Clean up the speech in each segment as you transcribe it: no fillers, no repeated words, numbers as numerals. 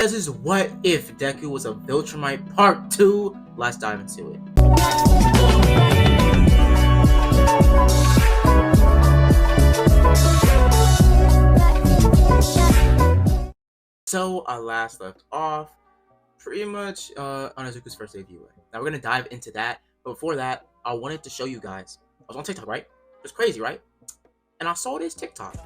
This is What If Deku Was a Viltrumite Part 2. Let's dive into it. So I last left off pretty much on Izuku's first day of UA. Now we're gonna dive into that, but before that, I wanted to show you guys. I was on TikTok, right? It's crazy, right? And I saw this TikTok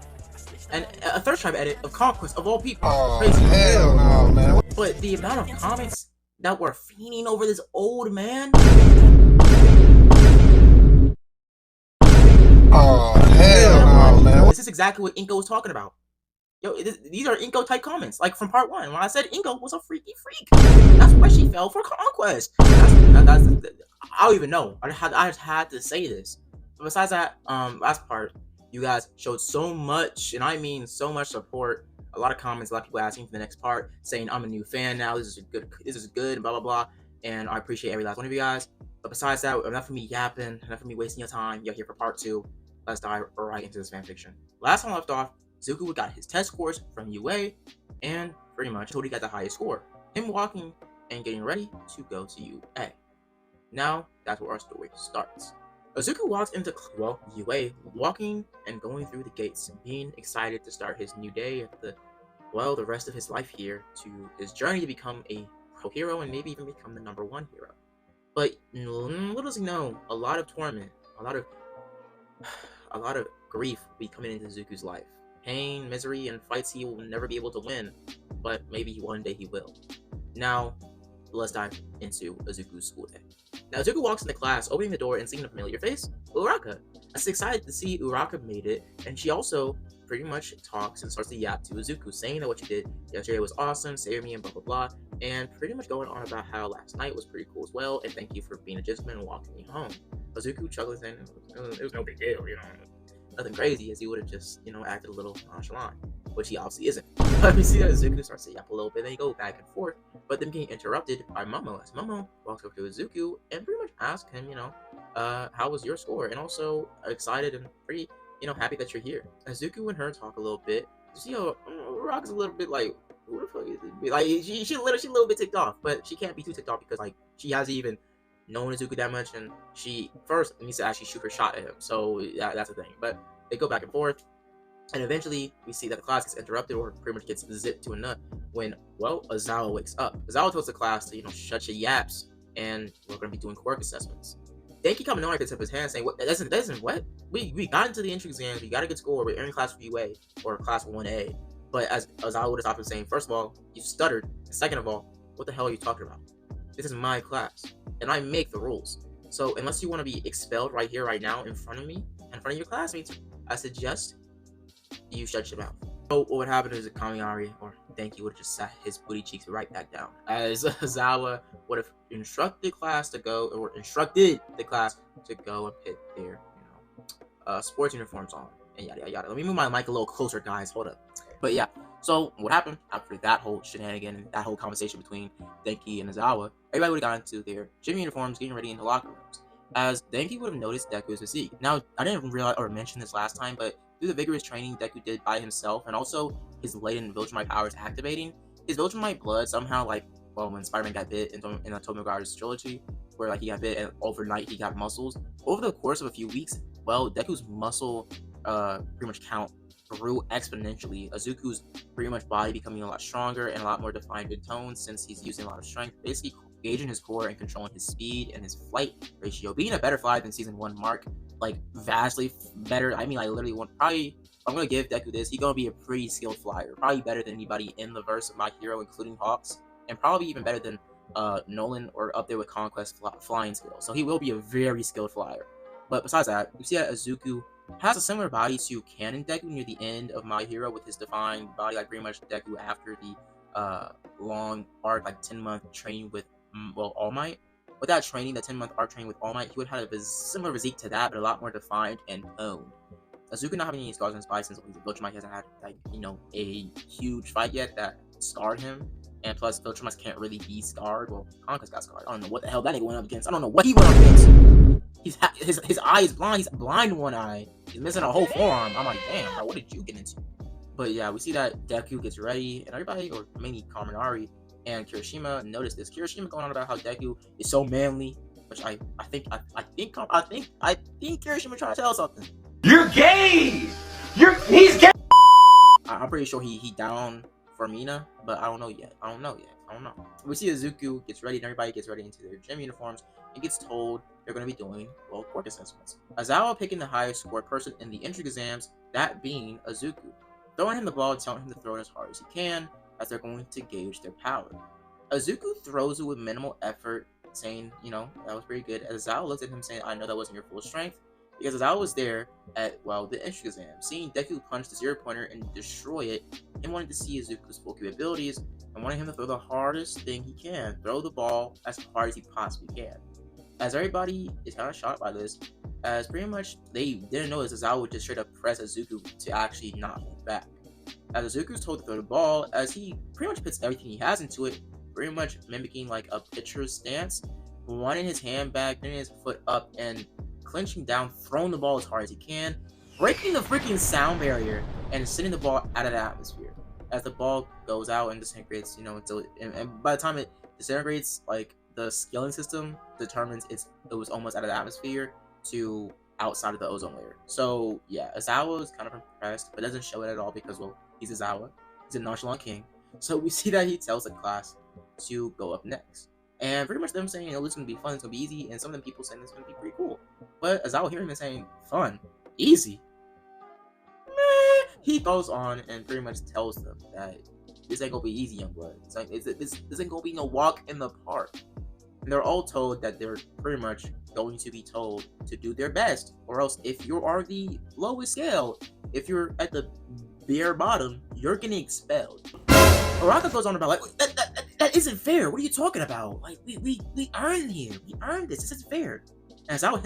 and a thirst tribe edit of Conquest of all people. Oh, crazy. Hell no, man. But the amount of comments that were fiending over this old man. Oh, hell no, man. This is exactly what Inko was talking about. Yo, these are Inko type comments, like from part 1, when I said Inko was a freaky freak. That's why she fell for Conquest. I don't even know. I just had to say this. But besides that, last part, you guys showed so much, and I mean so much support. A lot of comments, a lot of people asking for the next part, saying I'm a new fan now. This is good, blah blah blah. And I appreciate every last one of you guys. But besides that, enough of me yapping, enough of me wasting your time. You're here for part 2. Let's dive right into this fanfiction. Last time I left off, Izuku got his test scores from UA, and pretty much told he got the highest score. Him walking and getting ready to go to UA. Now, that's where our story starts. Izuku walks into, UA, walking and going through the gates, and being excited to start his new day at the rest of his life here, to his journey to become a pro hero and maybe even become the #1 hero. But little does he know, a lot of torment, a lot of grief will be coming into Izuku's life. Pain, misery, and fights he will never be able to win, but maybe one day he will. Now, let's dive into Izuku's school day. Now, Izuku walks into class, opening the door and seeing a familiar face, Uraka. I was excited to see Uraka made it, and she also pretty much talks and starts to yap to Izuku, saying that what you did yesterday was awesome, saved me, and blah blah blah, and pretty much going on about how last night was pretty cool as well, and thank you for being a gentleman and walking me home. Izuku chuckles saying it was no big deal, nothing crazy, as he would have just, acted a little nonchalant, which he obviously isn't. But we see that Izuku starts to yap a little bit, then he go back and forth, but then being interrupted by Momo, as Momo walks over to Izuku and pretty much asks him, how was your score? And also excited and pretty, happy that you're here. Izuku and her talk a little bit. You see how Rock's a little bit like, who the fuck is this? Like, she's a little bit ticked off, but she can't be too ticked off because, like, she hasn't even known Izuku that much, and she first needs to actually shoot her shot at him. So that's the thing. But they go back and forth, and eventually we see that the class gets interrupted or pretty much gets zipped to a nut when, Aizawa wakes up. Aizawa tells the class to, shut your yaps, and we're going to be doing Quirk assessments. Denki Kaminari picks up his hand saying, that isn't what? We got into the entrance exams, we got a good score, we're in class for UA, or class 1A. But as Aizawa would have stopped him saying, first of all, you stuttered, and second of all, what the hell are you talking about? This is my class, and I make the rules. So unless you want to be expelled right here, right now, in front of me, in front of your classmates, I suggest you shut your mouth. So what would happen is Kaminari or Denki would have just sat his booty cheeks right back down, as Aizawa would have instructed the class to go and put their sports uniforms on, and yada yada yada. Let me move my mic a little closer, guys. Hold up. But yeah, so what happened after that whole shenanigan and that whole conversation between Denki and Aizawa? Everybody would have gone into their gym uniforms, getting ready in the locker rooms, as Denki would have noticed Deku's physique. Now, I didn't realize or mention this last time, but through the vigorous training Deku did by himself, and also his latent Viltrumite powers activating, his Viltrumite blood somehow, when Spider-Man got bit in the Tobey Maguire's trilogy, where he got bit and overnight he got muscles. Over the course of a few weeks, Deku's muscle pretty much count grew exponentially. Izuku's pretty much body becoming a lot stronger and a lot more defined in tone since he's using a lot of strength, basically gauging his core and controlling his speed and his flight ratio, being a better flyer than season 1 Mark, vastly better. I mean, literally I'm gonna give Deku this, he's gonna be a pretty skilled flyer, probably better than anybody in the verse of My Hero, including Hawks, and probably even better than Nolan, or up there with Conquest flying skill. So he will be a very skilled flyer. But besides that, you see that Izuku has a similar body to Canon Deku near the end of My Hero, with his defined body, pretty much Deku after the long arc, 10-month training with All Might. With that training, the 10-month arc training with All Might, he would have a similar physique to that, but a lot more defined and toned. Izuku not having any scars on his body since Viltrumite hasn't had a huge fight yet that scarred him, and plus Viltrumite can't really be scarred. Well, Conquest got scarred. I don't know what the hell that nigga went up against. I don't know what he went up against. His eye is blind. He's blind in one eye. He's missing a whole forearm. I'm like, damn, bro, what did you get into? But yeah, we see that Deku gets ready, and everybody, or mainly Kaminari and Kirishima, notice this. Kirishima going on about how Deku is so manly, which I think Kirishima trying to tell something. You're gay. He's gay. I'm pretty sure he down for Mina, but I don't know yet. We see Izuku gets ready, and everybody gets ready into their gym uniforms and gets told they're going to be doing, well, Quirk assessments. Aizawa picking the highest score person in the entrance exams, that being Izuku, throwing him the ball and telling him to throw it as hard as he can, as they're going to gauge their power. Izuku throws it with minimal effort, saying, that was pretty good. Aizawa looks at him saying, I know that wasn't your full strength, because Aizawa was there at, well, the entrance exam, seeing Deku punch the zero-pointer and destroy it, and wanted to see Izuku's full capabilities, and wanted him to throw the hardest thing he can, throw the ball as hard as he possibly can. As everybody is kind of shocked by this, as pretty much they didn't know Aizawa would just straight up press Izuku to actually not move back. As Izuku is told to throw the ball, as he pretty much puts everything he has into it, pretty much mimicking like a pitcher's stance, running his hand back, bringing his foot up, and clenching down, throwing the ball as hard as he can, breaking the freaking sound barrier, and sending the ball out of the atmosphere. As the ball goes out and disintegrates, and by the time it disintegrates, like the scaling system determines it was almost out of the atmosphere to outside of the ozone layer. So yeah, Aizawa is kind of impressed, but doesn't show it at all because, well, he's Aizawa. He's a nonchalant king. So we see that he tells the class to go up next. And pretty much them saying, this is going to be fun, it's going to be easy, and some of them people saying it's going to be pretty cool. But Aizawa hearing him saying, fun, easy, he goes on and pretty much tells them that this ain't going to be easy, young blood. It's like, this ain't going to be no walk in the park. And they're all told that they're pretty much going to be told to do their best, or else if you are the lowest scale, if you're at the bare bottom, you're getting expelled. Araka goes on about like that isn't fair. What are you talking about? Like we earned here. We earned this. This isn't fair. And Aizawa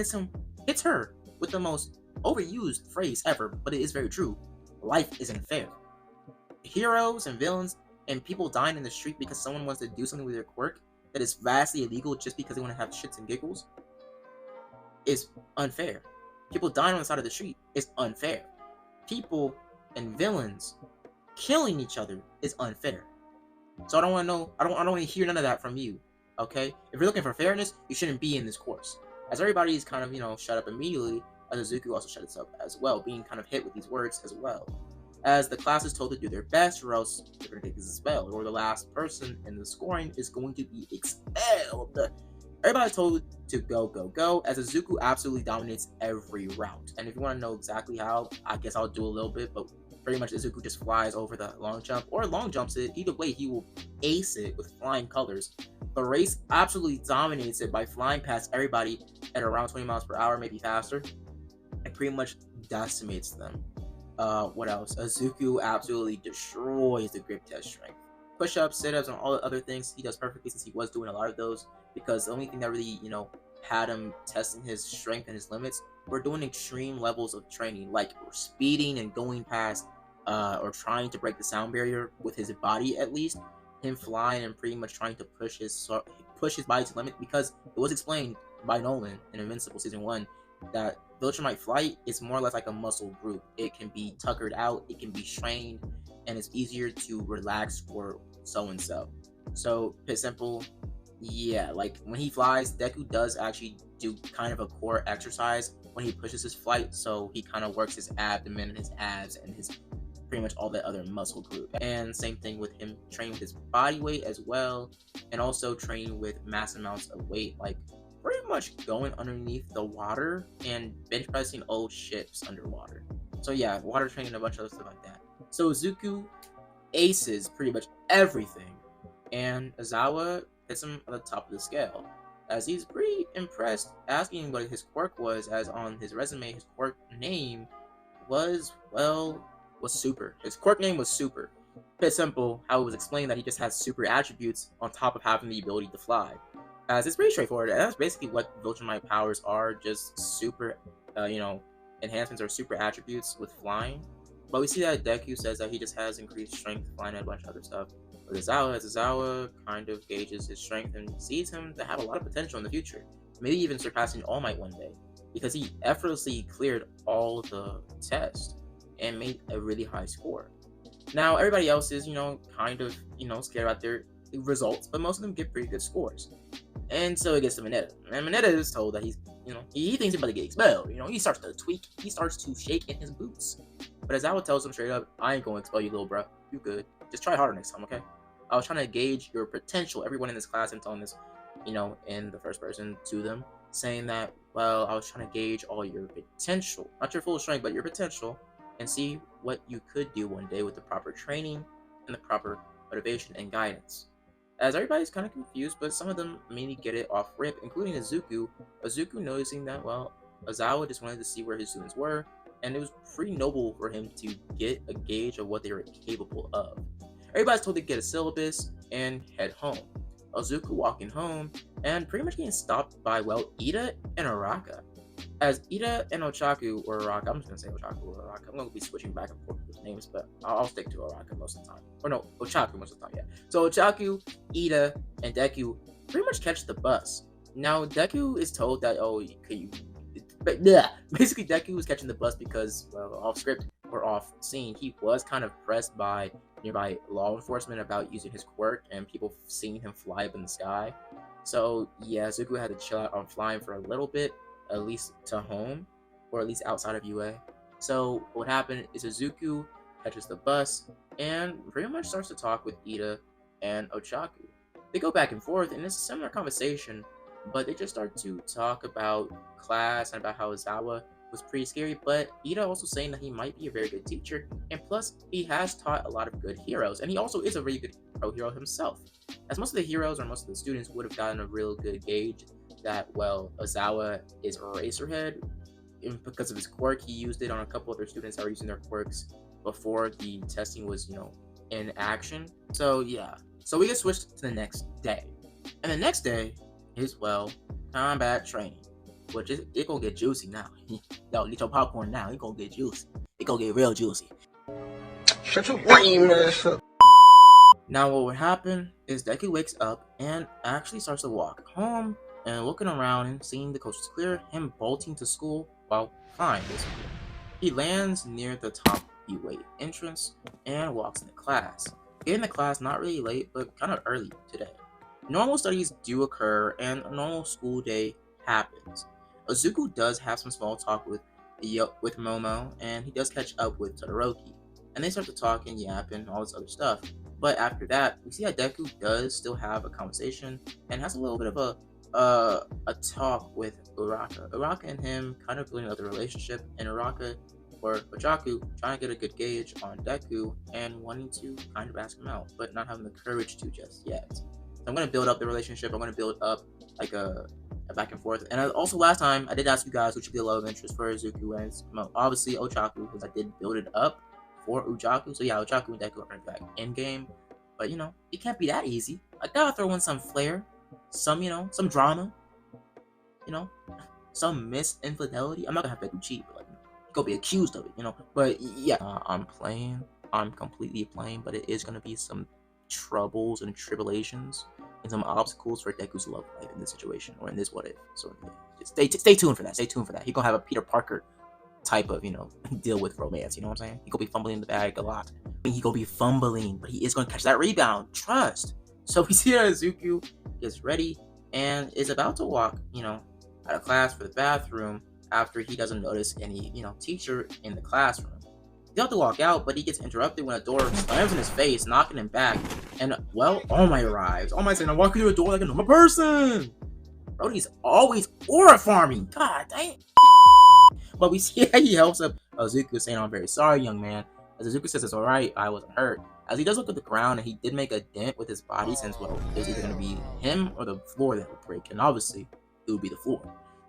hits her with the most overused phrase ever, but it is very true. Life isn't fair. Heroes and villains and people dying in the street because someone wants to do something with their quirk that is vastly illegal just because they want to have shits and giggles is unfair. People dying on the side of the street is unfair. People and villains killing each other is unfair. So I don't want to know. I don't want to hear none of that from you. Okay? If you're looking for fairness, you shouldn't be in this course. As everybody is kind of shut up immediately, as Izuku also shut itself up as well, being kind of hit with these words as well. As the class is told to do their best, or else they're going to take this expelled, or the last person in the scoring is going to be expelled. Everybody's told to go, as Izuku absolutely dominates every route. And if you want to know exactly how, I guess I'll do a little bit, but pretty much Izuku just flies over the long jump, or long jumps it. Either way, he will ace it with flying colors. The race absolutely dominates it by flying past everybody at around 20 miles per hour, maybe faster, and pretty much decimates them. What else? Izuku absolutely destroys the grip test strength. Push-ups, sit-ups, and all the other things he does perfectly, since he was doing a lot of those, because the only thing that really, had him testing his strength and his limits were doing extreme levels of training, like speeding and going past, or trying to break the sound barrier with his body at least, him flying and pretty much trying to push his body to limit, because it was explained by Nolan in Invincible Season 1 that Viltrumite flight is more or less like a muscle group. It can be tuckered out, it can be strained, and it's easier to relax for so-and-so. So, it's simple. Yeah, like when he flies, Deku does actually do kind of a core exercise when he pushes his flight, so he kind of works his abdomen and his abs and his pretty much all that other muscle group. And same thing with him training with his body weight as well, and also training with mass amounts of weight, like pretty much going underneath the water and bench pressing old ships underwater. So yeah, water training and a bunch of other stuff like that. So Izuku aces pretty much everything, and Aizawa hits him at the top of the scale, as he's pretty impressed, asking what his quirk was, as on his resume his quirk name was super. His quirk name was super. It's simple how it was explained that he just has super attributes on top of having the ability to fly. As it's pretty straightforward, and that's basically what Viltrumite powers are, just super, enhancements or super attributes with flying. But we see that Deku says that he just has increased strength, flying, and a bunch of other stuff. But Aizawa kind of gauges his strength and sees him to have a lot of potential in the future, maybe even surpassing All Might one day, because he effortlessly cleared all the tests and made a really high score. Now, everybody else is, kind of, scared about their results, but most of them get pretty good scores. And so it gets to Mineta. And Mineta is told that he thinks he's about to get expelled. He starts to tweak, he starts to shake in his boots. But Aizawa tells him straight up, I ain't gonna expel you, little bro. You good. Just try harder next time, okay? I was trying to gauge your potential. Everyone in this class, I'm telling this, in the first person to them, saying that, well, I was trying to gauge all your potential. Not your full strength, but your potential, and see what you could do one day with the proper training and the proper motivation and guidance. As everybody's kind of confused, but some of them mainly get it off rip, including Izuku. Izuku noticing that, well, Aizawa just wanted to see where his students were, and it was pretty noble for him to get a gauge of what they were capable of. Everybody's told to get a syllabus and head home. Izuku walking home and pretty much getting stopped by, well, Ida and Araka. As Ida and Ochaku, or Araka, I'm just gonna say Ochaku or Araka. I'm gonna be switching back and forth with names, but I'll stick to Araka most of the time. Or no, Ochaku most of the time, yeah. So Ochaku, Ida, and Deku pretty much catch the bus. Now, Deku is told that, basically Deku was catching the bus because, well, off script or off scene, he was kind of pressed by nearby law enforcement about using his quirk and people seeing him fly up in the sky. So yeah, Izuku had to chill out on flying for a little bit, at least to home, or at least outside of UA. So what happened is Izuku catches the bus and pretty much starts to talk with Ida and Ochaku. They go back and forth, and it's a similar conversation, but they just start to talk about class and about how Aizawa was pretty scary, but Ida also saying that he might be a very good teacher, and plus, he has taught a lot of good heroes, and he also is a really good pro hero himself. As most of the heroes or most of the students would have gotten a real good gauge that, well, Aizawa is Eraserhead, and because of his quirk, he used it on a couple other students that were using their quirks before the testing was, in action. So yeah, so we get switched to the next day, and the next day is, well, combat training, which is it gonna get juicy now. Yo, get your popcorn now. It gonna get juicy. It gonna get real juicy. Shut your lame ass up. Now what would happen is Deku wakes up and actually starts to walk home and looking around and seeing the coast is clear, him bolting to school, well, fine, basically. He lands near the top UA entrance and walks into class. Getting to class not really late, but kind of early today. Normal studies do occur and a normal school day happens. Izuku does have some small talk with Momo, and he does catch up with Todoroki. And they start to talk and yap and all this other stuff. But after that, we see that Deku does still have a conversation and has a little bit of a talk with Uraka. Uraka and him kind of building another relationship, and Uraka or Ochaku trying to get a good gauge on Deku and wanting to kind of ask him out, but not having the courage to just yet. So I'm going to build up the relationship. I'm going to build up like a back and forth. And also last time I did ask you guys which would be a love interest for Izuku, and obviously Ochaku, because I did build it up for Ochaku. So yeah, Ochaku and Deku are in fact in game, but it can't be that easy. I gotta throw in some flair, some some drama, some misinfidelity. I'm not gonna have Deku cheat, but he gonna be accused of it, But yeah, I'm completely playing, but it is gonna be some troubles and tribulations and some obstacles for Deku's love life in this situation or in this what if. So yeah, just stay tuned for that. Stay tuned for that. He gonna have a Peter Parker type of deal with romance. You know what I'm saying? He gonna be fumbling in the bag a lot. He gonna be fumbling, but he is gonna catch that rebound. Trust. So we see that Izuku gets ready and is about to walk, out of class for the bathroom after he doesn't notice any, teacher in the classroom. He's about to walk out, but he gets interrupted when a door slams in his face, knocking him back. And, well, All Might arrives. All Might saying, I'm walking through a door like a normal person. Brody's always aura farming. God dang. But we see how he helps up Izuku, saying, I'm very sorry, young man. As Izuku says, it's alright, I wasn't hurt. As he does look at the ground, and he did make a dent with his body, since, well, it was either going to be him or the floor that would break. And obviously, it would be the floor.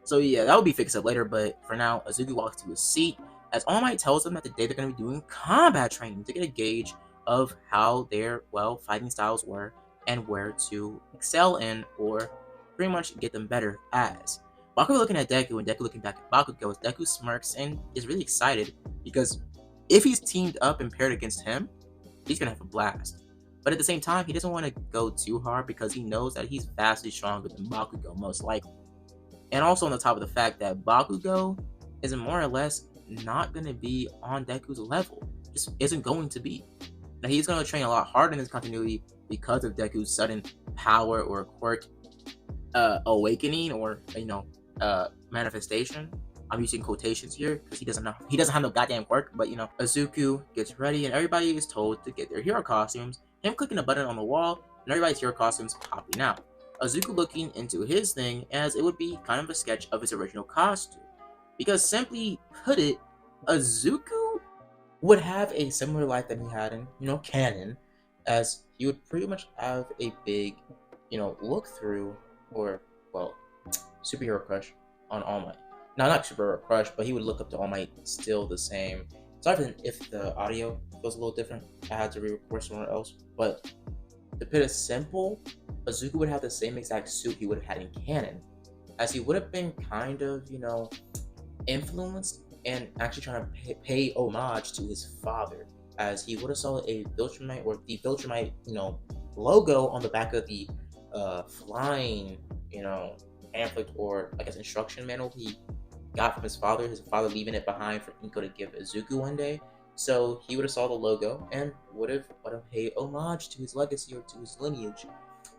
So yeah, that would be fixed up later, but for now, Izuku walks to his seat, as All Might tells them that today they're going to be doing combat training to get a gauge of how their, well, fighting styles were and where to excel in or pretty much get them better as. Bakugo looking at Deku and Deku looking back at Bakugo as Deku smirks and is really excited because if he's teamed up and paired against him, he's going to have a blast. But at the same time, he doesn't want to go too hard because he knows that he's vastly stronger than Bakugo, most likely. And also on the top of the fact that Bakugo is more or less not going to be on Deku's level. Just isn't going to be. Now he's going to train a lot harder in this continuity because of Deku's sudden power or quirk awakening, or manifestation. I'm using quotations here because he doesn't have no goddamn quirk. But Izuku gets ready and everybody is told to get their hero costumes. Him clicking a button on the wall and everybody's hero costumes popping out. Izuku looking into his thing as it would be kind of a sketch of his original costume. Because simply put it, Izuku would have a similar life that he had in, canon, as he would pretty much have a big, look through, or, well, superhero crush on All Might. Now, not superhero crush, but he would look up to All Might still the same. Sorry if the audio goes a little different. I had to re-record somewhere else. But to put it simple, Izuku would have the same exact suit he would have had in canon, as he would have been kind of, influenced and actually trying to pay homage to his father, as he would have saw a Viltrumite, or the Viltrumite, logo on the back of the flying, pamphlet, or I guess instruction manual he got from his father leaving it behind for Inko to give Izuku one day. So he would have saw the logo and would have paid homage to his legacy or to his lineage.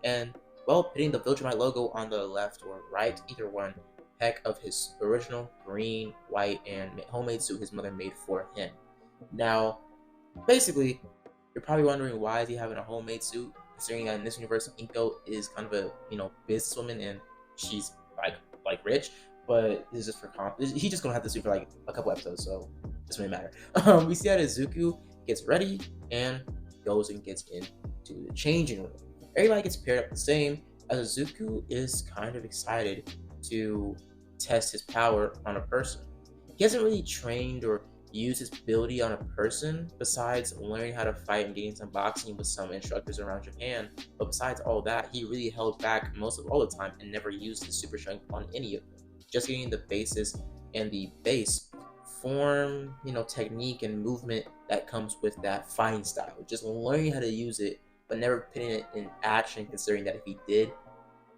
And, well, putting the Viltrumite logo on the left or right, either one, heck of his original green, white, and homemade suit his mother made for him. Now, basically, you're probably wondering, why is he having a homemade suit, considering that in this universe, Inko is kind of a, businesswoman and she's like rich. But this is just for he's just gonna have the suit for like a couple episodes, so it doesn't really matter. We see that Izuku gets ready and goes and gets into the changing room. Everybody gets paired up the same, as Izuku is kind of excited to test his power on a person. He hasn't really trained or used his ability on a person besides learning how to fight and getting some boxing with some instructors around Japan. But besides all that, he really held back most of all the time and never used his super strength on any of them. Just getting the basis and the base form, technique and movement that comes with that fighting style. Just learning how to use it, but never putting it in action, considering that if he did,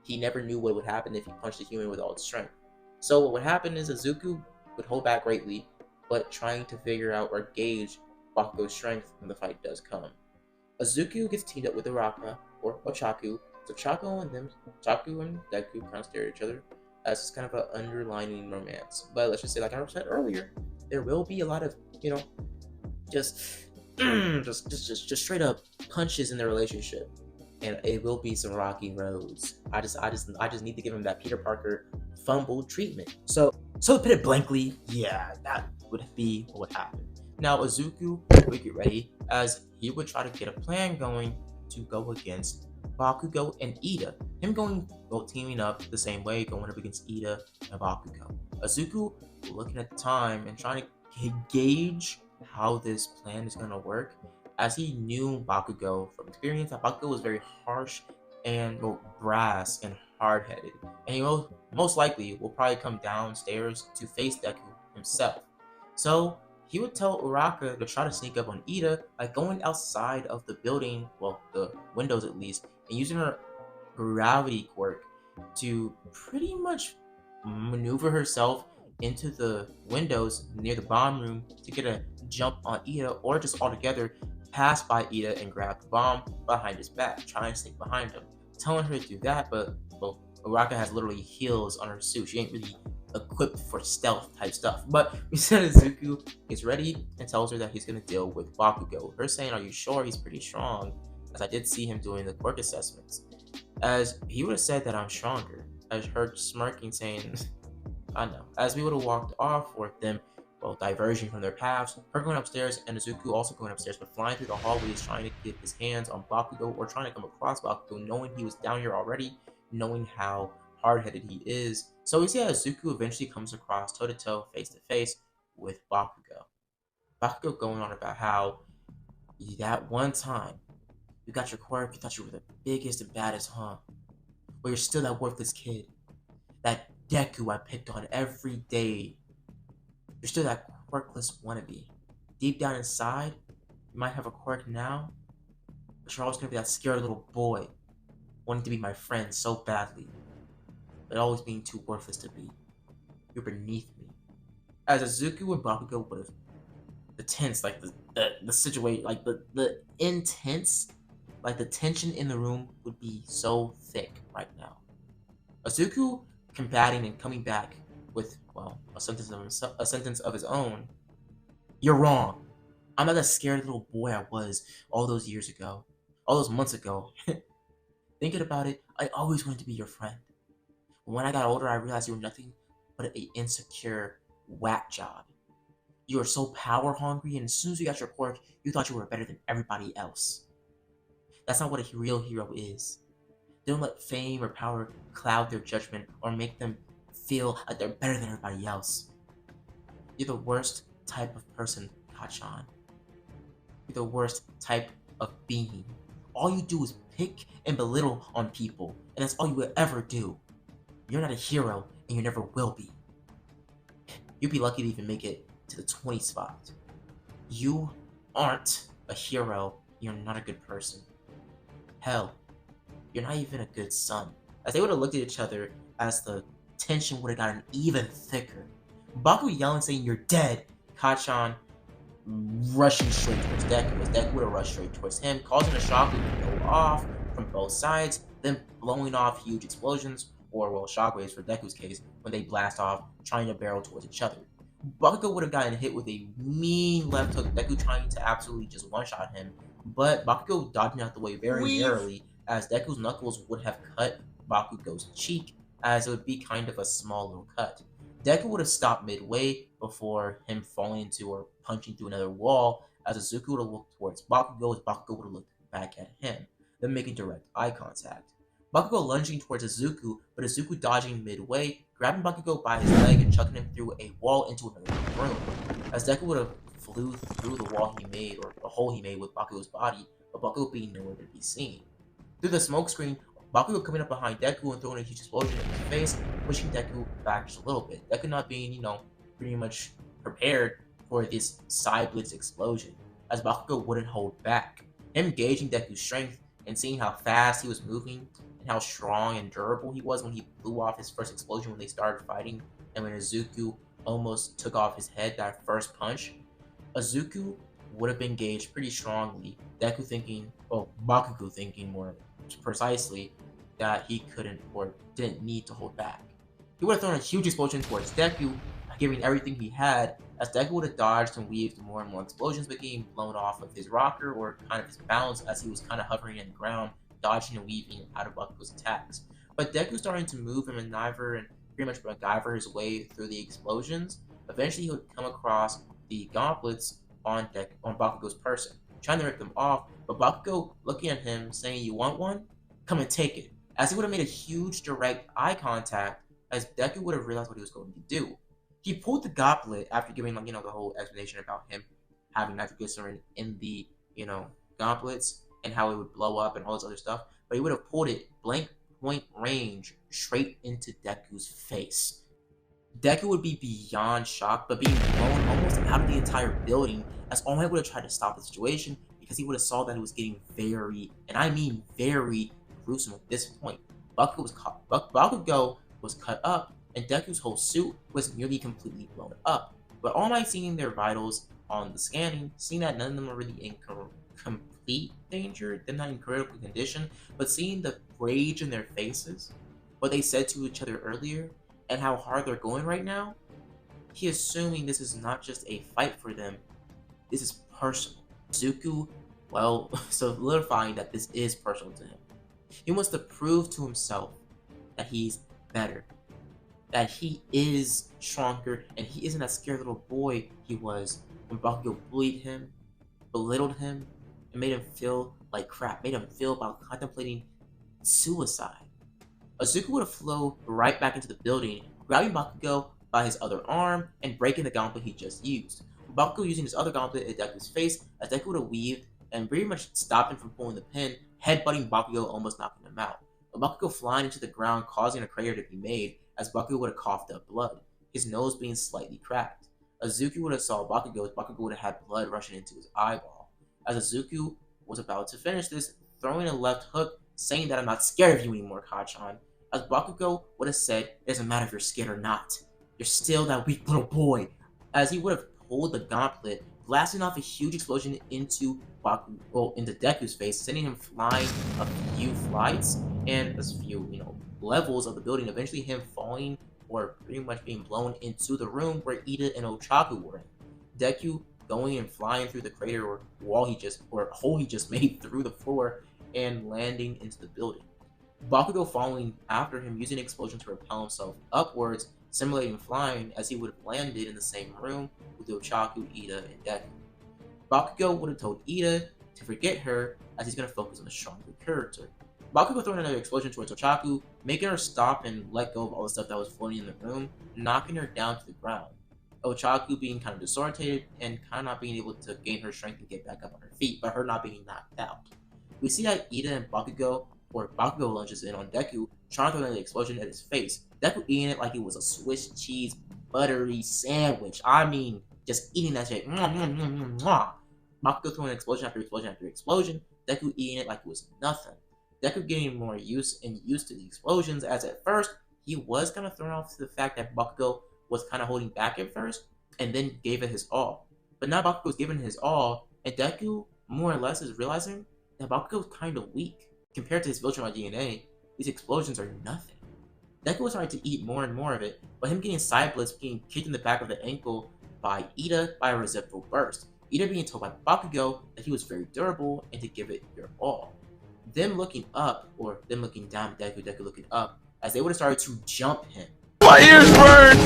he never knew what would happen if he punched a human with all its strength. So what would happen is Izuku would hold back greatly, but trying to figure out or gauge Bakugo's strength when the fight does come. Izuku gets teamed up with Uraka, or Ochaku, so Chaku and Deku kind of stare at each other, as it's kind of an underlining romance. But let's just say, like I said earlier, there will be a lot of, just straight up punches in their relationship, and it will be some rocky roads. I just need to give him that Peter Parker fumble treatment. So to put it blankly, yeah, that would be what would happen. Now Izuku would get ready, as he would try to get a plan going to go against Bakugo and Ida. Him teaming up the same way, going up against Ida and Bakugo. Izuku looking at the time and trying to gauge how this plan is going to work, as he knew Bakugo from experience that Bakugo was very harsh and brass and hard-headed, and he most likely will probably come downstairs to face Deku himself. So he would tell Uraka to try to sneak up on Ida by going outside of the building, well, the windows at least, and using her gravity quirk to pretty much maneuver herself into the windows near the bomb room to get a jump on Ida, or just altogether pass by Ida and grab the bomb behind his back, trying to sneak behind him. Telling her to do that, but, well, Uraka has literally heels on her suit. She ain't really equipped for stealth type stuff. But we said Izuku is ready and tells her that he's going to deal with Bakugo. Her saying, "Are you sure? He's pretty strong," as I did see him doing the quirk assessments. As he would have said that I'm stronger. As her smirking, saying, "I know." As we would have walked off, or them, well, diverging from their paths, her going upstairs and Izuku also going upstairs, but flying through the hallways trying to get his hands on Bakugo, or trying to come across Bakugo, knowing he was down here already, knowing how hard-headed he is. So we see how Izuku eventually comes across toe-to-toe, face-to-face with Bakugo. Bakugo going on about how that one time you got your quirk, you thought you were the biggest and baddest, huh? Well, you're still that worthless kid. That Deku I picked on every day. You're still that quirkless wannabe. Deep down inside, you might have a quirk now, but you're always gonna be that scared little boy, wanting to be my friend so badly, but always being too worthless to be. You're beneath me. As Izuku and Bakugo would have the tense, like the situation, like the intense, like the tension in the room would be so thick right now. Izuku combating and coming back with, well, a sentence of his own. You're wrong. I'm not that scared little boy I was all those years ago, all those months ago. Thinking about it, I always wanted to be your friend. But when I got older, I realized you were nothing but an insecure whack job. You were so power hungry, and as soon as you got your quirk, you thought you were better than everybody else. That's not what a real hero is. They don't let fame or power cloud their judgment or make them feel like they're better than everybody else. You're the worst type of person, Kachan. You're the worst type of being. All you do is pick and belittle on people, and that's all you will ever do. You're not a hero, and you never will be. You'd be lucky to even make it to the 20 spot. You aren't a hero, you're not a good person. Hell, you're not even a good son. As they would have looked at each other, as the tension would have gotten even thicker. Baku yelling saying you're dead, Kachan rushing straight towards Deku, as Deku would have rushed straight towards him, causing a shockwave to go off from both sides, then blowing off huge explosions, or well, shockwaves for Deku's case, when they blast off, trying to barrel towards each other. Bakugo would have gotten hit with a mean left hook, Deku trying to absolutely just one-shot him, but Bakugo dodging out the way very narrowly, as Deku's knuckles would have cut Bakugo's cheek, as it would be kind of a small little cut. Deku would have stopped midway before him falling into or punching through another wall, as Izuku would have looked towards Bakugo, as Bakugo would have looked back at him, then making direct eye contact. Bakugo lunging towards Izuku, but Izuku dodging midway, grabbing Bakugo by his leg and chucking him through a wall into another room, as Deku would have flew through the wall he made, or the hole he made with Bakugo's body, but Bakugo being nowhere to be seen. Through the smoke screen, Bakugo coming up behind Deku and throwing a huge explosion in his face, pushing Deku back just a little bit. Deku not being, pretty much prepared for this side blitz explosion, as Bakugo wouldn't hold back. Him gauging Deku's strength and seeing how fast he was moving and how strong and durable he was when he blew off his first explosion when they started fighting, and when Izuku almost took off his head that first punch, Izuku would have been gauged pretty strongly. Bakugo thinking more precisely that he couldn't or didn't need to hold back. He would have thrown a huge explosion towards Deku, giving everything he had, as Deku would have dodged and weaved more and more explosions, but getting blown off of his rocker or kind of his balance as he was kind of hovering in the ground, dodging and weaving out of Bakugo's attacks. But Deku starting to move and maneuver and pretty much MacGyver his way through the explosions. Eventually, he would come across the gauntlets on Bakugo's person, trying to rip them off, but Bakugo looking at him, saying, "You want one? Come and take it." As he would have made a huge direct eye contact, as Deku would have realized what he was going to do. He pulled the gauntlet after giving, the whole explanation about him having nitroglycerin in the, gauntlets and how it would blow up and all this other stuff. But he would have pulled it blank point range straight into Deku's face. Deku would be beyond shocked, but being blown almost out of the entire building, as All Might would have tried to stop the situation because he would have saw that it was getting very, and I mean very, gruesome at this point. Bakugo was cut up, and Deku's whole suit was nearly completely blown up. But All Might seeing their vitals on the scanning, seeing that none of them are really in complete danger, they're not in critical condition, but seeing the rage in their faces, what they said to each other earlier, and how hard they're going right now, he assuming this is not just a fight for them, this is personal. Izuku, well, solidifying that this is personal to him. He wants to prove to himself that he's better, that he is stronger, and he isn't that scared little boy he was when Bakugo bullied him, belittled him, and made him feel like crap, made him feel about contemplating suicide. Izuku would have flown right back into the building, grabbing Bakugo by his other arm and breaking the gauntlet he just used. Bakugo using his other gauntlet at Deku's face, as Deku would have weaved and pretty much stopped him from pulling the pin, headbutting Bakugo, almost knocking him out. But Bakugo flying into the ground, causing a crater to be made, as Bakugo would have coughed up blood, his nose being slightly cracked. Izuku would have saw Bakugo, as Bakugo would have had blood rushing into his eyeball. As Izuku was about to finish this, throwing a left hook, saying that I'm not scared of you anymore, Kachan. As Bakugo would have said, it doesn't matter if you're scared or not. You're still that weak little boy. As he would have pulled the gauntlet blasting off a huge explosion into into Deku's face, sending him flying a few flights and a few, levels of the building, eventually him falling or pretty much being blown into the room where Ida and Ochaku were in. Deku going and flying through the crater or hole he just made through the floor and landing into the building. Bakugo following after him, using an explosion to propel himself upwards, simulating flying as he would have landed in the same room with Ochaku, Ida, and Deku. Bakugo would have told Ida to forget her as he's going to focus on a stronger character. Bakugo throwing another explosion towards Ochaku, making her stop and let go of all the stuff that was floating in the room, knocking her down to the ground. Ochaku being kind of disorientated and kind of not being able to gain her strength and get back up on her feet, but her not being knocked out. We see that Ida and Bakugo lunges in on Deku, trying to throw another explosion at his face. Deku eating it like it was a Swiss cheese buttery sandwich. I mean, just eating that shit. Bakugo throwing explosion after explosion after explosion. Deku eating it like it was nothing. Deku getting more used to the explosions, as at first he was kind of thrown off to the fact that Bakugo was kind of holding back at first and then gave it his all. But now Bakugo's giving his all, and Deku more or less is realizing that Bakugo's kind of weak. Compared to his Viltrumite DNA, these explosions are nothing. Deku was trying to eat more and more of it, but him getting side blitzed, getting kicked in the back of the ankle by Ida by a residual burst. Ida being told by Bakugo that he was very durable and to give it your all. Them looking up, or them looking down at Deku looking up, as they would have started to jump him. My ears burn!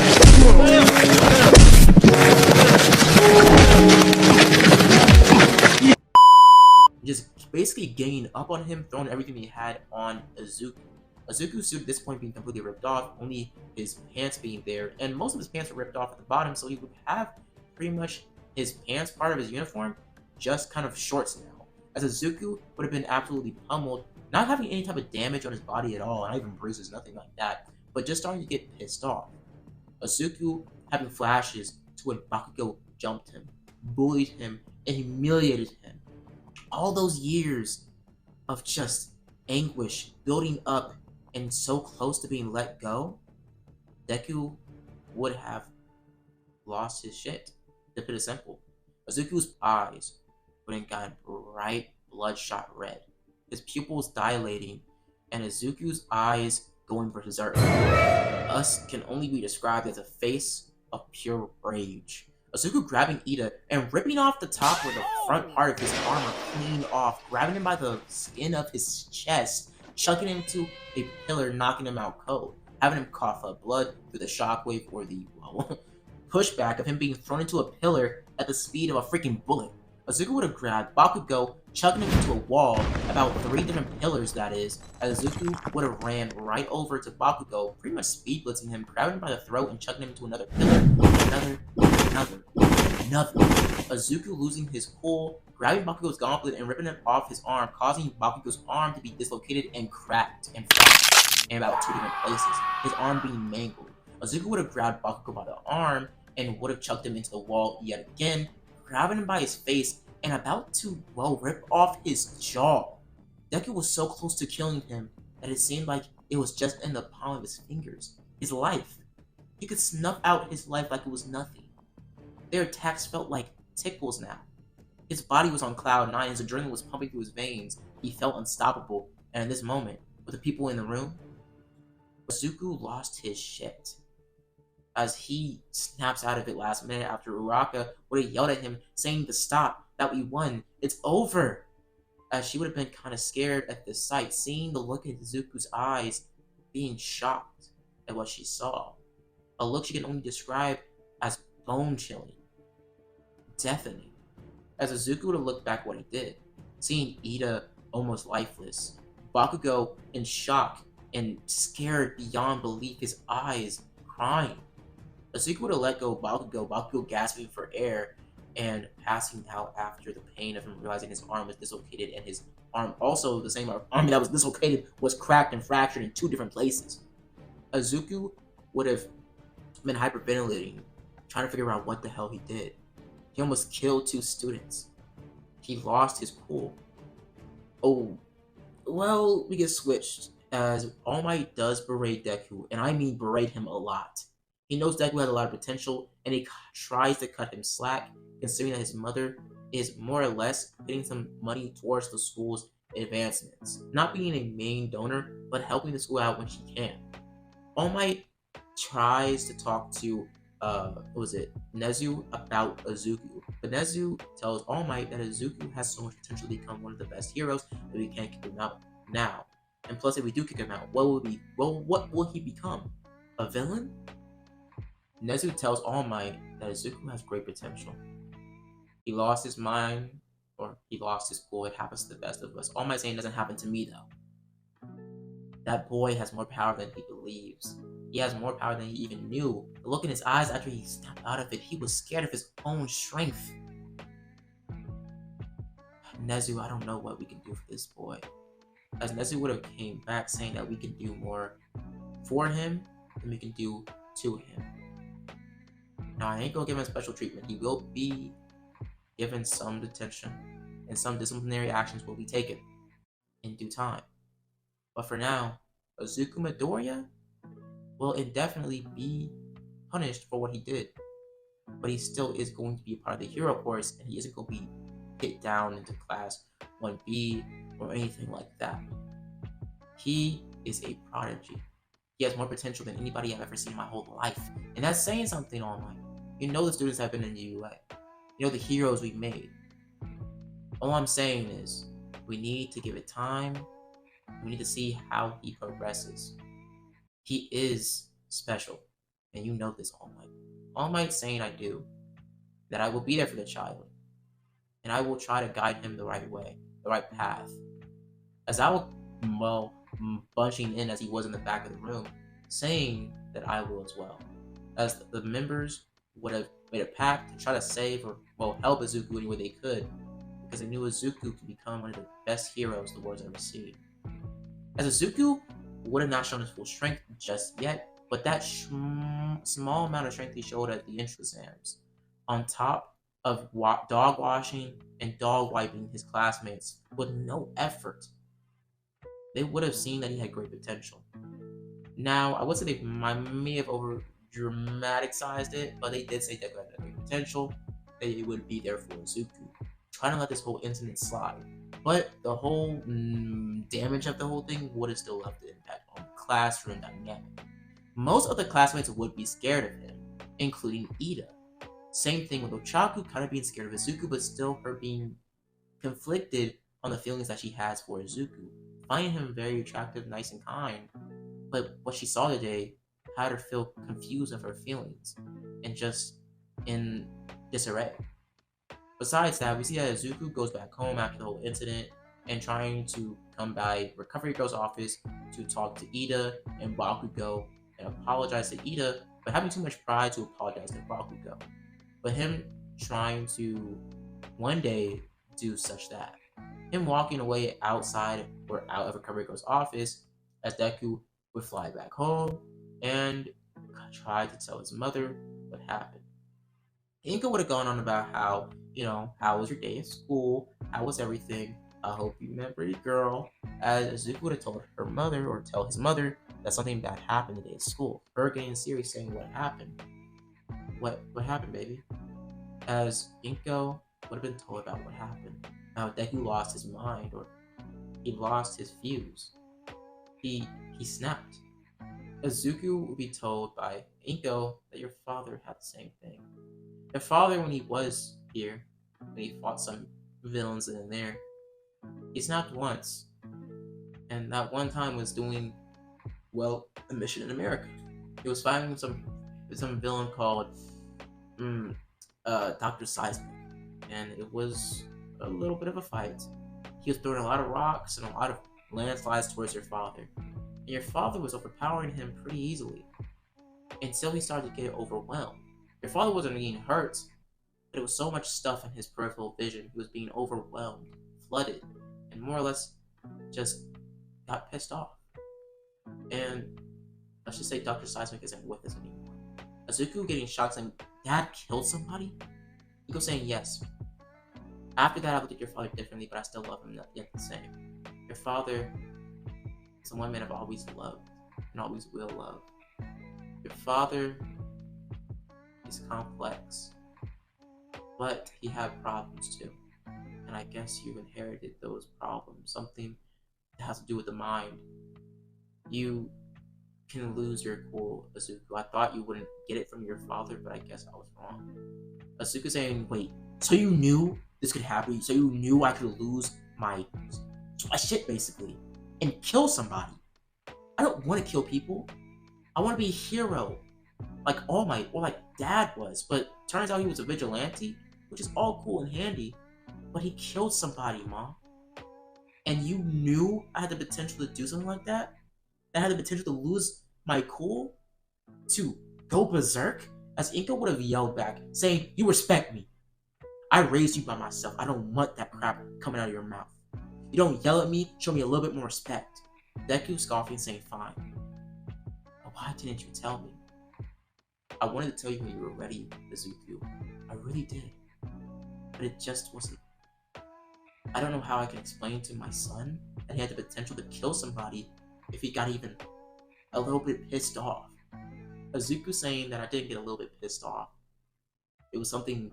Just basically ganging up on him, throwing everything he had on Izuku. Izuku's suit at this point being completely ripped off, only his pants being there, and most of his pants were ripped off at the bottom, so he would have pretty much his pants part of his uniform just kind of shorts now. As Izuku would have been absolutely pummeled, not having any type of damage on his body at all, not even bruises, nothing like that, but just starting to get pissed off. Izuku having flashes to when Bakugo jumped him, bullied him, and humiliated him. All those years of just anguish building up and so close to being let go, Deku would have lost his shit. To put it simple, Izuku's eyes would have gotten bright bloodshot red, his pupils dilating, and Izuku's eyes going berserk. Us can only be described as a face of pure rage. Izuku grabbing Ida and ripping off the top or the front part of his armor clean off, grabbing him by the skin of his chest, chucking him to a pillar, knocking him out cold, having him cough up blood through the shockwave or the pushback of him being thrown into a pillar at the speed of a freaking bullet. Izuku would have grabbed Bakugo, chucking him into a wall, about 3 different pillars that is, as Izuku would have ran right over to Bakugo, pretty much speed blitzing him, grabbing him by the throat and chucking him into another pillar, another. Izuku losing his cool, grabbing Bakugo's gauntlet and ripping it off his arm, causing Bakugo's arm to be dislocated and cracked and fractured in about 2 different places, his arm being mangled. Izuku would have grabbed Bakugo by the arm and would have chucked him into the wall yet again, grabbing him by his face and about to, rip off his jaw. Deku was so close to killing him that it seemed like it was just in the palm of his fingers. His life. He could snuff out his life like it was nothing. Their attacks felt like tickles now. His body was on cloud 9, his adrenaline was pumping through his veins. He felt unstoppable, and in this moment, with the people in the room, Izuku lost his shit. As he snaps out of it last minute after Uraka would have yelled at him, saying to stop, that we won, it's over. As she would have been kind of scared at this sight, seeing the look in Izuku's eyes, being shocked at what she saw. A look she can only describe as bone-chilling, deafening. As Izuku would have looked back what he did, seeing Ida almost lifeless, Bakugo in shock and scared beyond belief, his eyes crying. Izuku would have let go of Bakugo gasping for air and passing out after the pain of him realizing his arm was dislocated, and his arm, also the same arm that was dislocated, was cracked and fractured in 2 different places. Izuku would have been hyperventilating, trying to figure out what the hell he did. He almost killed 2 students. He lost his cool. Oh, well, we get switched, as All Might does berate Deku, and I mean berate him a lot. He knows Deku has a lot of potential, and he tries to cut him slack, considering that his mother is more or less putting some money towards the school's advancements. Not being a main donor, but helping the school out when she can. All Might tries to talk to Nezu about Izuku. But Nezu tells All Might that Izuku has so much potential to become one of the best heroes that we can't kick him out now. And plus, if we do kick him out, what will he become? A villain? Nezu tells All Might that Izuku has great potential. He lost his mind, or he lost his cool. It happens to the best of us. All Might saying it doesn't happen to me though. That boy has more power than he believes. He has more power than he even knew. The look in his eyes after he snapped out of it, he was scared of his own strength. Nezu, I don't know what we can do for this boy. As Nezu would have came back saying that we can do more for him than we can do to him. Now, I ain't gonna give him special treatment. He will be given some detention, and some disciplinary actions will be taken in due time. But for now, Izuku Midoriya will indefinitely be punished for what he did. But he still is going to be a part of the hero course, and he isn't going to be hit down into class 1B or anything like that. He is a prodigy. He has more potential than anybody I've ever seen in my whole life. And that's saying something, All Might. You know the students have been in the UA. You know the heroes we've made. All I'm saying is, we need to give it time. We need to see how he progresses. He is special. And you know this, All Might. All Might saying I do. That I will be there for the child. And I will try to guide him the right way. The right path. As I will, bunching in as he was in the back of the room, saying that I will as well. As the members would have made a pact to try to save or, help Izuku any way they could, because they knew Izuku could become one of the best heroes the world's ever seen. As Izuku would have not shown his full strength just yet, but that small amount of strength he showed at the entrance exams, on top of dog washing and dog wiping his classmates with no effort, they would have seen that he had great potential. Now, I would say they may have over dramaticized it, but they did say that he had great potential, that he would be there for Izuku, trying to let this whole incident slide. But the whole damage of the whole thing would have still left an impact on the classroom dynamic. Most of the classmates would be scared of him, including Ida. Same thing with Ochaku kind of being scared of Izuku, but still her being conflicted on the feelings that she has for Izuku. Finding him very attractive, nice, and kind, but what she saw today had her feel confused of her feelings and just in disarray. Besides that, we see that Izuku goes back home after the whole incident and trying to come by Recovery Girl's office to talk to Ida and Bakugo and apologize to Ida, but having too much pride to apologize to Bakugo. But him trying to one day do such that. Him walking away outside or out of Recovery Girl's office as Deku would fly back home and try to tell his mother what happened. Inko would have gone on about how, how was your day at school? How was everything? I hope you met pretty girl. As Izuku would have told her mother or tell his mother that something bad happened today at school. Her getting serious saying what happened. What happened, baby? As Inko would have been told about what happened. Now Deku lost his mind or he lost his fuse. He snapped. Izuku would be told by Inko that your father had the same thing. Your father, when he was here, when he fought some villains in there, he snapped once. And that one time was doing, a mission in America. He was fighting some villain called Dr. Seismic. And it was a little bit of a fight. He was throwing a lot of rocks and a lot of landslides towards your father. And your father was overpowering him pretty easily. Until he started to get overwhelmed. Your father wasn't being hurt, but it was so much stuff in his peripheral vision. He was being overwhelmed, flooded, and more or less just got pissed off. And let's just say Dr. Seismic isn't with us anymore. Izuku getting shot saying, Dad killed somebody? Inko saying yes. After that, I looked at your father differently, but I still love him not yet the same. Your father is the one man I've always loved and always will love. Your father is complex, but he had problems too. And I guess you inherited those problems. Something that has to do with the mind. You can lose your cool, Izuku. I thought you wouldn't get it from your father, but I guess I was wrong. Izuku saying, wait, so you knew this could happen? So you knew I could lose my shit, basically, and kill somebody? I don't want to kill people. I want to be a hero, like All Might, or like Dad was. But turns out he was a vigilante, which is all cool and handy. But he killed somebody, Mom. And you knew I had the potential to do something like that? That I had the potential to lose my cool? To go berserk? As Inko would have yelled back, saying, you respect me. I raised you by myself. I don't want that crap coming out of your mouth. You don't yell at me, show me a little bit more respect. Deku scoffing, saying, fine. But why didn't you tell me? I wanted to tell you when you were ready, Izuku. I really did. But it just wasn't. I don't know how I can explain to my son that he had the potential to kill somebody if he got even a little bit pissed off. Izuku saying that I didn't get a little bit pissed off. It was something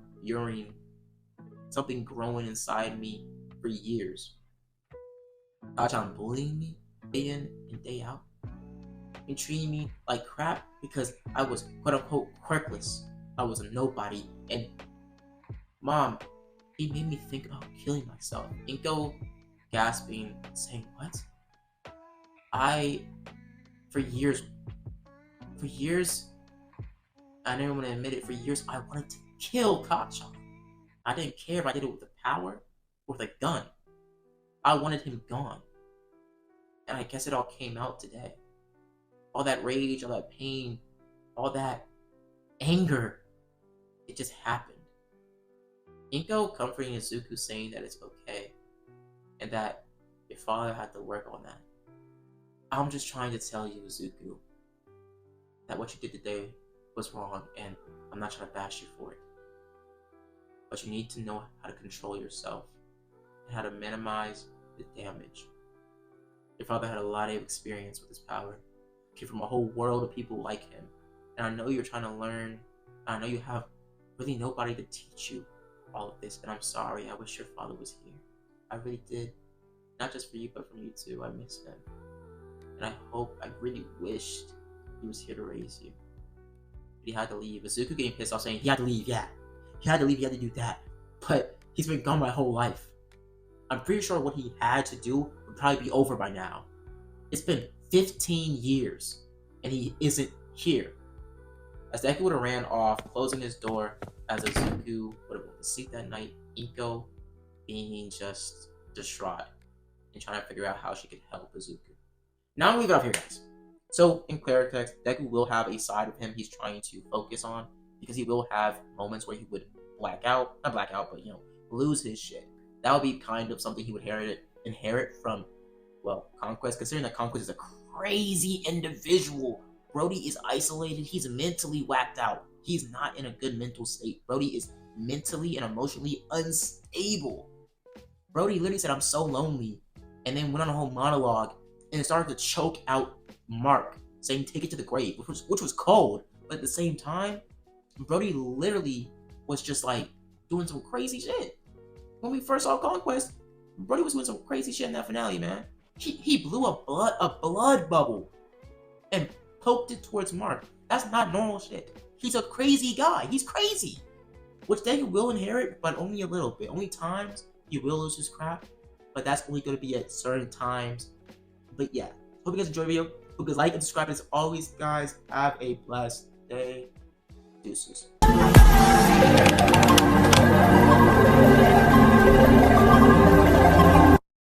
something growing inside me for years. Kachan bullying me day in and day out, and treating me like crap because I was quote-unquote quirkless. I was a nobody, and Mom, he made me think about killing myself. Inko gasping, saying, what? For years, I never want to admit it, for years I wanted to kill Kachan. I didn't care if I did it with a power or with a gun. I wanted him gone. And I guess it all came out today. All that rage, all that pain, all that anger, it just happened. Inko comforting Izuku, saying that it's okay, and that your father had to work on that. I'm just trying to tell you, Izuku, that what you did today was wrong, and I'm not trying to bash you for it. But you need to know how to control yourself, and how to minimize the damage. Your father had a lot of experience with his power. He came from a whole world of people like him. And I know you're trying to learn. I know you have really nobody to teach you all of this, and I'm sorry. I wish your father was here. I really did. Not just for you, but for me too. I miss him. And I really wished he was here to raise you. But he had to leave. Izuku getting pissed off, saying he had to leave, yeah. He had to leave, he had to do that. But he's been gone my whole life. I'm pretty sure what he had to do would probably be over by now. It's been 15 years, and he isn't here. As Deku would have ran off, closing his door, as Izuku would have went to sleep that night, Inko being just distraught and trying to figure out how she could help Izuku. Now I'm gonna leave it up here, guys. So, in Claritext, Deku will have a side of him he's trying to focus on, because he will have moments where he would black out, not black out, but, lose his shit. That would be kind of something he would inherit from, well, Conquest, considering that Conquest is a crazy individual. Brody is isolated, he's mentally whacked out. He's not in a good mental state. Brody is mentally and emotionally unstable. Brody literally said, I'm so lonely, and then went on a whole monologue, and it started to choke out Mark, saying take it to the grave, which was cold, but at the same time, Brody literally was just like doing some crazy shit. When we first saw Conquest, Brody was doing some crazy shit in that finale, man. He blew a blood bubble and poked it towards Mark. That's not normal shit. He's a crazy guy. He's crazy. Which Deku will inherit, but only a little bit. Only times he will lose his crap, but that's only going to be at certain times. But yeah, hope you guys enjoyed the video. Hope you guys like and subscribe. As always, guys, have a blessed day. Deuces.